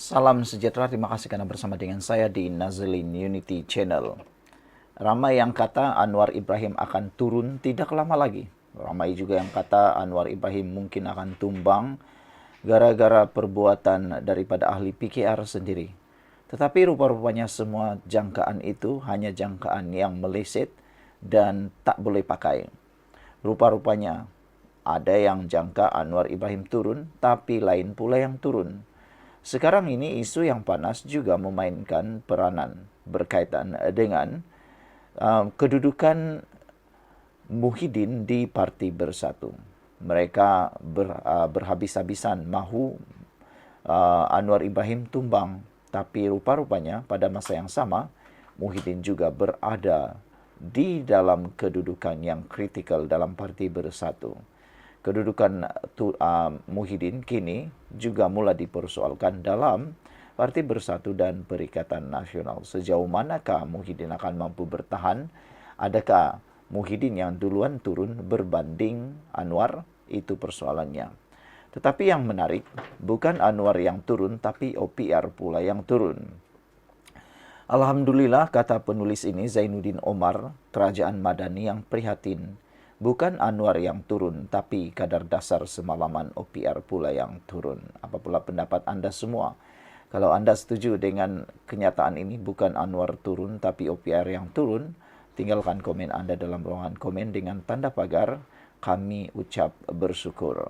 Salam sejahtera, terima kasih karena bersama dengan saya di Nazlin Unity Channel. Ramai yang kata Anwar Ibrahim akan turun tidak lama lagi. Ramai juga yang kata Anwar Ibrahim mungkin akan tumbang gara-gara perbuatan daripada ahli PKR sendiri. Tetapi rupa-rupanya semua jangkaan itu hanya jangkaan yang meleset dan tak boleh pakai. Rupa-rupanya ada yang jangka Anwar Ibrahim turun, tapi lain pula yang turun. Sekarang ini isu yang panas juga memainkan peranan berkaitan dengan kedudukan Muhyiddin di Parti Bersatu. Mereka berhabis-habisan mahu Anwar Ibrahim tumbang, tapi rupa-rupanya pada masa yang sama Muhyiddin juga berada di dalam kedudukan yang kritikal dalam Parti Bersatu. Kedudukan Muhyiddin kini juga mulai dipersoalkan dalam Parti Bersatu dan Perikatan Nasional. Sejauh manakah Muhyiddin akan mampu bertahan? Adakah Muhyiddin yang duluan turun berbanding Anwar? Itu persoalannya. Tetapi yang menarik, bukan Anwar yang turun, tapi OPR pula yang turun. Alhamdulillah, kata penulis ini Zainuddin Omar, Kerajaan Madani yang prihatin. Bukan Anwar yang turun, tapi kadar dasar semalaman OPR pula yang turun. Apa pula pendapat Anda semua? Kalau Anda setuju dengan kenyataan ini, bukan Anwar turun, tapi OPR yang turun, tinggalkan komen Anda dalam ruangan komen dengan tanda pagar, kami ucap bersyukur.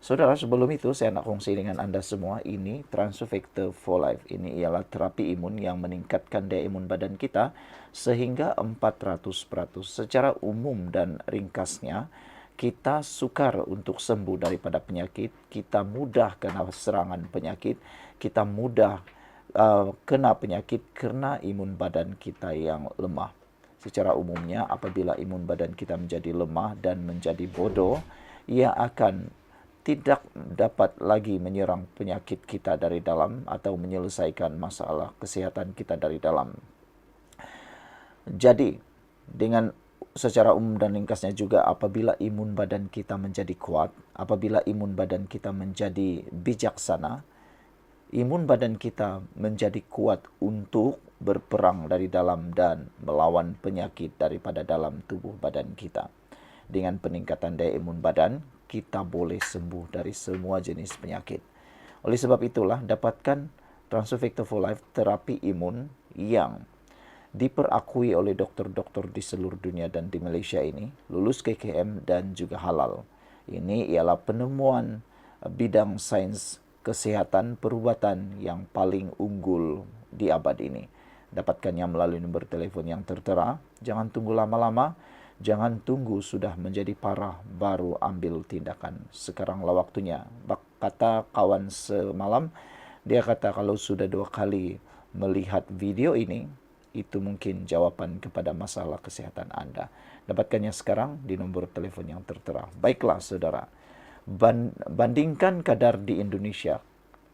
Saudara, sebelum itu saya nak kongsi dengan Anda semua, ini Transfector for Life. Ini ialah terapi imun yang meningkatkan daya imun badan kita sehingga 400%. Secara umum dan ringkasnya, kita sukar untuk sembuh daripada penyakit, kita mudah kena serangan penyakit, kita mudah kena penyakit karena imun badan kita yang lemah. Secara umumnya, apabila imun badan kita menjadi lemah dan menjadi bodoh, ia akan tidak dapat lagi menyerang penyakit kita dari dalam atau menyelesaikan masalah kesehatan kita dari dalam. Jadi, dengan secara umum dan ringkasnya juga, apabila imun badan kita menjadi kuat, apabila imun badan kita menjadi bijaksana, imun badan kita menjadi kuat untuk berperang dari dalam dan melawan penyakit daripada dalam tubuh badan kita. Dengan peningkatan daya imun badan, kita boleh sembuh dari semua jenis penyakit. Oleh sebab itulah, dapatkan Transfector for Life, terapi imun yang diperakui oleh dokter-dokter di seluruh dunia dan di Malaysia ini, lulus KKM dan juga halal. Ini ialah penemuan bidang sains kesehatan perubatan yang paling unggul di abad ini. Dapatkannya melalui nombor telefon yang tertera. Jangan tunggu lama-lama. Jangan tunggu sudah menjadi parah baru ambil tindakan. Sekaranglah waktunya. Kata kawan semalam, dia kata kalau sudah 2 kali melihat video ini, itu mungkin jawaban kepada masalah kesehatan Anda. Dapatkannya sekarang di nombor telepon yang tertera. Baiklah saudara, bandingkan kadar di Indonesia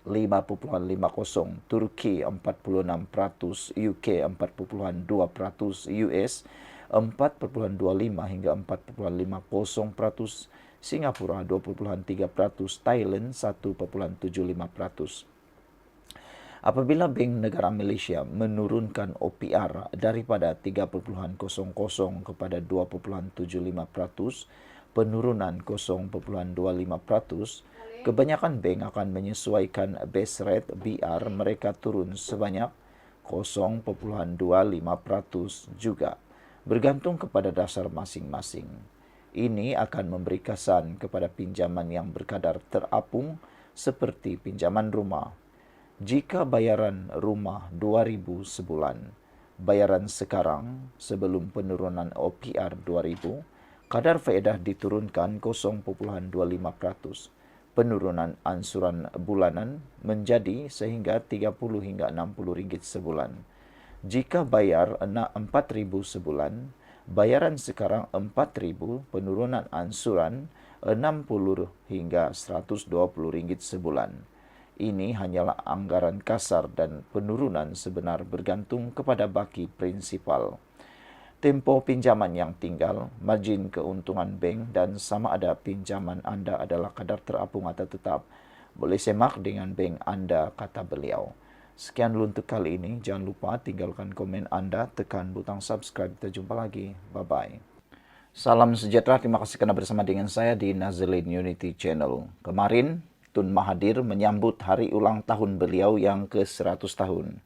5,50, Turki 46%, UK 4,2%, US 4,25 hingga 4,50%, Singapura 2,3%, Thailand 1,75%. Apabila Bank Negara Malaysia menurunkan OPR daripada 3,00 kepada 2,75%, penurunan 0,25%, kebanyakan bank akan menyesuaikan base rate BR mereka turun sebanyak 0,25% juga, bergantung kepada dasar masing-masing. Ini akan memberi kesan kepada pinjaman yang berkadar terapung seperti pinjaman rumah. Jika bayaran rumah 2,000 sebulan, bayaran sekarang sebelum penurunan OPR 2,000, kadar faedah diturunkan 0,25%. Penurunan ansuran bulanan menjadi sehingga 30 hingga 60 ringgit sebulan. Jika bayar 4,000 sebulan, bayaran sekarang 4,000, penurunan ansuran 60 hingga 120 ringgit sebulan. Ini hanyalah anggaran kasar dan penurunan sebenar bergantung kepada baki prinsipal. Tempo pinjaman yang tinggal, margin keuntungan bank dan sama ada pinjaman Anda adalah kadar terapung atau tetap Boleh semak dengan bank Anda, kata beliau. Sekian dulu untuk kali ini. Jangan lupa tinggalkan komen Anda, tekan butang subscribe. Kita jumpa lagi. Bye-bye. Salam sejahtera, terima kasih karena bersama dengan saya di Nazlin Unity Channel. Kemarin, Tun Mahathir menyambut hari ulang tahun beliau yang ke-100 tahun.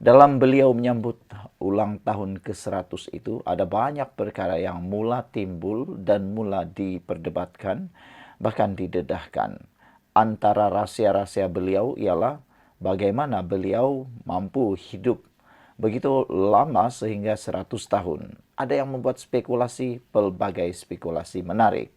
Dalam beliau menyambut ulang tahun ke-100 itu, ada banyak perkara yang mula timbul dan mula diperdebatkan, bahkan didedahkan. Antara rahasia-rahasia beliau ialah bagaimana beliau mampu hidup begitu lama sehingga 100 tahun. Ada yang membuat spekulasi, pelbagai spekulasi menarik.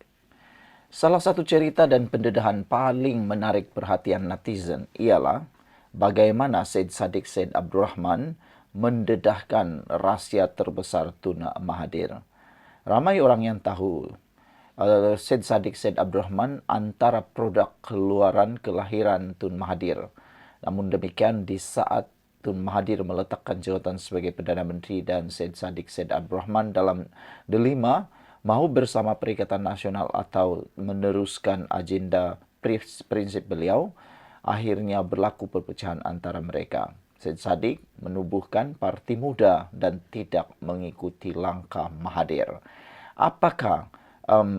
Salah satu cerita dan pendedahan paling menarik perhatian netizen ialah bagaimana Syed Saddiq Said Abdurrahman mendedahkan rahasia terbesar Tun Mahathir. Ramai orang yang tahu Syed Saddiq Said Abdurrahman antara produk keluaran kelahiran Tun Mahathir. Namun demikian, di saat Tun Mahathir meletakkan jawatan sebagai Perdana Menteri dan Syed Saddiq Said Abdurrahman dalam delima mahu bersama Perikatan Nasional atau meneruskan agenda prinsip beliau, akhirnya berlaku perpecahan antara mereka. Syed Saddiq menubuhkan Parti Muda dan tidak mengikuti langkah Mahathir. Apakah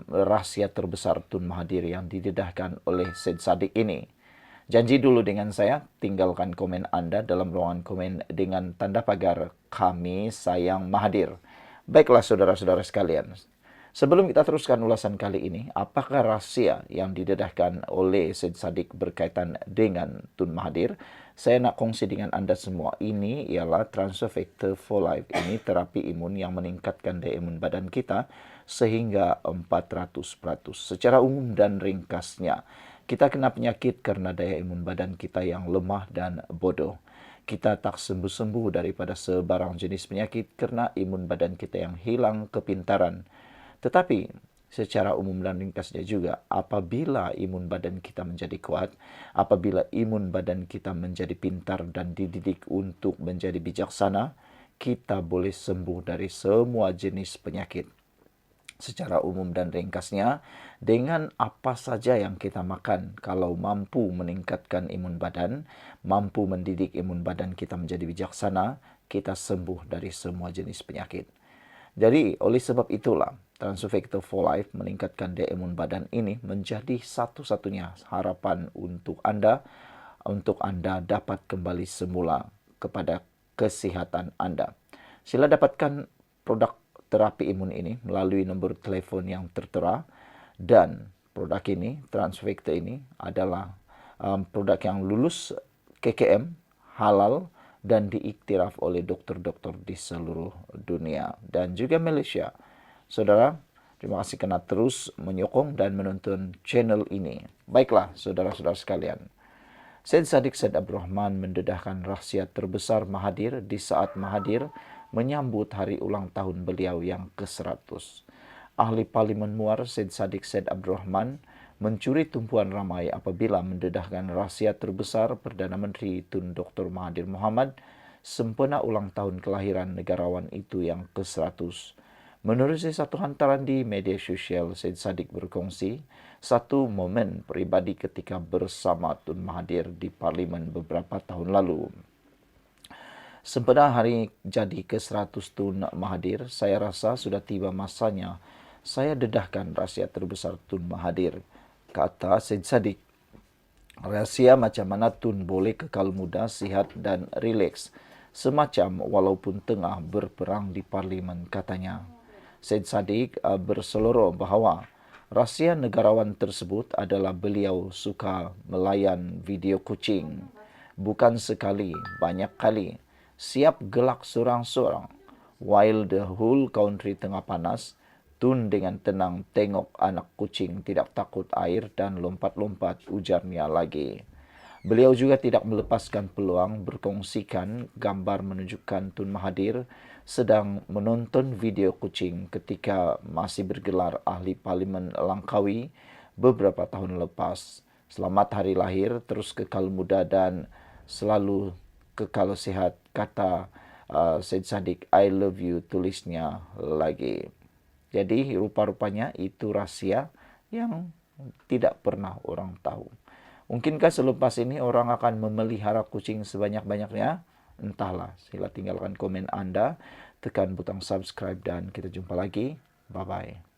rahasia terbesar Tun Mahathir yang didedahkan oleh Syed Saddiq ini? Janji dulu dengan saya, tinggalkan komen Anda dalam ruangan komen dengan tanda pagar Kami Sayang Mahathir. Baiklah saudara-saudara sekalian, sebelum kita teruskan ulasan kali ini, apakah rahasia yang didedahkan oleh Syed Saddiq berkaitan dengan Tun Mahathir? Saya nak kongsi dengan Anda semua. Ini ialah Transfer Factor for Life. Ini terapi imun yang meningkatkan daya imun badan kita sehingga 400%. Secara umum dan ringkasnya, kita kena penyakit karena daya imun badan kita yang lemah dan bodoh. Kita tak sembuh-sembuh daripada sebarang jenis penyakit karena imun badan kita yang hilang kepintaran. Tetapi secara umum dan ringkasnya juga, apabila imun badan kita menjadi kuat, apabila imun badan kita menjadi pintar dan dididik untuk menjadi bijaksana, kita boleh sembuh dari semua jenis penyakit. Secara umum dan ringkasnya, dengan apa saja yang kita makan, kalau mampu meningkatkan imun badan, mampu mendidik imun badan kita menjadi bijaksana, kita sembuh dari semua jenis penyakit. Jadi, oleh sebab itulah, Transfer Factor for Life meningkatkan daya imun badan ini menjadi satu-satunya harapan untuk Anda dapat kembali semula kepada kesihatan Anda. Sila dapatkan produk terapi imun ini melalui nombor telefon yang tertera, dan produk ini, Transfer Factor ini adalah produk yang lulus KKM, halal, dan diiktiraf oleh dokter-dokter di seluruh dunia dan juga Malaysia. Saudara, terima kasih karena terus menyokong dan menonton channel ini. Baiklah, saudara-saudara sekalian. Syed Saddiq Said Abdurrahman mendedahkan rahasia terbesar Mahathir di saat Mahathir menyambut hari ulang tahun beliau yang ke-100. Ahli Parlimen Muar Syed Saddiq Said Abdurrahman mencuri tumpuan ramai apabila mendedahkan rahasia terbesar Perdana Menteri Tun Dr. Mahathir Mohamad sempena ulang tahun kelahiran negarawan itu yang ke-100. Menerusi satu hantaran di media sosial, Syed Saddiq berkongsi satu momen peribadi ketika bersama Tun Mahathir di Parlimen beberapa tahun lalu. Sempena hari jadi ke-100 Tun Mahathir, saya rasa sudah tiba masanya saya dedahkan rahasia terbesar Tun Mahathir, kata Syed Saddiq. Rahasia macam mana Tun boleh kekal muda, sihat dan rileks, semacam walaupun tengah berperang di Parlimen, katanya. Syed Saddiq berseloroh bahawa rahasia negarawan tersebut adalah beliau suka melayan video kucing. Bukan sekali, banyak kali. Siap gelak sorang-sorang. While the whole country tengah panas, Tun dengan tenang tengok anak kucing tidak takut air dan lompat-lompat, ujarnya lagi. Beliau juga tidak melepaskan peluang berkongsikan gambar menunjukkan Tun Mahathir sedang menonton video kucing ketika masih bergelar ahli Parlimen Langkawi beberapa tahun lepas. Selamat hari lahir, terus kekal muda dan selalu kekal sehat, kata Syed Saddiq. I love you, tulisnya lagi. Jadi rupa-rupanya itu rahasia yang tidak pernah orang tahu. Mungkinkah selepas ini orang akan memelihara kucing sebanyak-banyaknya? Entahlah, sila tinggalkan komen Anda, tekan butang subscribe dan kita jumpa lagi. Bye-bye.